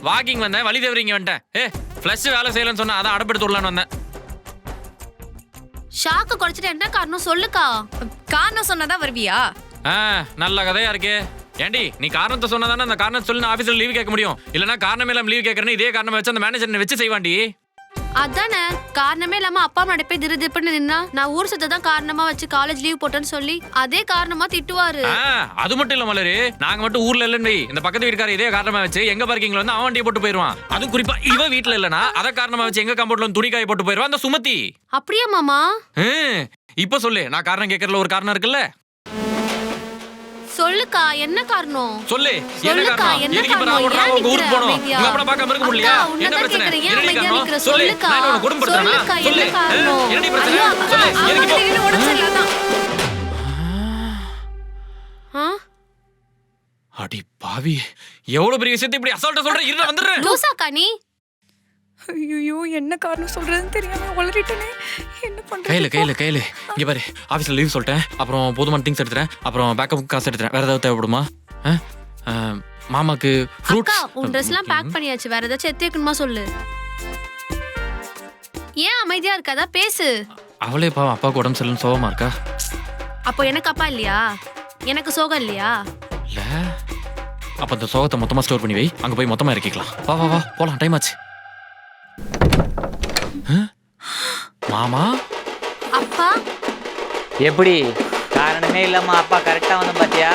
Walking வந்தேன், வழி தவறிங்க வந்துட்டேன். ஃப்ளஷ் வேலை செய்யலன்னு சொன்னா அதான் அடப்பெடுத்து விடலான்னு வந்தேன். ஷாக்கு குறைச்சிட்டு என்ன காரணம் சொல்லுக்கா. காரணம் சொன்னதான் வருவியா? நல்ல கதையா இருக்கு. ஏண்டி நீ காரணத்தை சொன்னதானே அந்த காரணத்தை சொல்லி நான் ஆபீஸ்ல லீவ் கேட்க முடியும். இல்லனா காரணமே இல்லாம லீவ் கேட்கறேன்னு இதே காரணமா வச்சு அந்த மேனேஜர் வச்சு செய்வாண்டி. அதானே காரணமே இல்லாம அப்பா அம்மா போய் திருதிப்புன்னு நின்னா நான் ஊர் சுத்த தான் காரணமா வச்சு காலேஜ் லீவ் போட்டேன்னு சொல்லி அதே காரணமா திட்டுவாரு. அது மட்டும் இல்ல மலரு, நாங்க மட்டும் ஊர்ல இல்லன்னு இந்த பக்கத்து வீட்டுக்கார இதே காரணமா வச்சு எங்க பார்க்கிங்ல வந்து அவன் வண்டியை போட்டு போயிருவான். அது குறிப்பா இவ வீட்டுல இல்லனா அத காரணமா வச்சு எங்க கம்பவுண்ட்ல துணி காய போட்டு போயிருவான் அந்த சுமதி. அப்படியே மாமா? இப்ப சொல்லு, நான் காரணம் கேட்கறதுல ஒரு காரணம் இருக்குல்ல. சொல்லுக்கா என்ன காரணம் சொல்லு. என்ன காரணம்? எதுக்கு இப்ப நான் ஓடுறேன் உங்க ஊருக்கு போறோம்? உங்க அப்பா பார்க்க இருக்க முடியலையா? என்ன பிரச்சனை? என்ன காரணம்? சொல்லு. நான் உன்னை குடும்பப்படுறேனா? சொல்லு. என்ன பிரச்சனை? சொல்லு. எதுக்கு உடம்பு சரியில்லாதான். அடி பாவி, எவ்வளவு பெரிய விஷயத்தை இப்படி அசால்ட்டா சொல்ற. இருடா வந்துறேன். லூசாக்கா நீ? ஐயோ என்ன காரணம் சொல்றதுன்னு தெரியாம உளறிட்டனே. என்ன பண்றது? கையில இங்க பாரு, ஆபீஸ்ல லீவ் சொல்லிட்டேன். அப்புறம் போதுமான திங்ஸ் எடுத்துறேன். அப்புறம் பேக்கப் காசு எடுத்துறேன். வேற ஏதாவது தேவைப்படுமா? மாமாக்கு ஃப்ரூட்ஸ். உன் ட்ரெஸ்லாம் பேக் பண்ணியாச்சு. வேற ஏதாச்சும் எடுத்து வைக்கணுமா சொல்லு. ஏன் அமைதியா இருக்காதா? பேசு. அவளே பாவம் அப்பாவுக்கு உடம்பு சரியில்லைன்னு சோகமா இருக்கா. அப்போ எனக்கு அப்பா இல்லையா? எனக்கு சோகம் இல்லையா? இல்ல, அப்ப அந்த சோகத்தை மொத்தமா ஸ்டோர் பண்ணி வை. அங்க போய் மொத்தமா இறக்கிக்கலாம். வா போலாம், டைம் ஆச்சு. மாமா அப்பா எப்படி காரணமே இல்லாம அப்பா கரெக்டா வந்து பாத்தியா?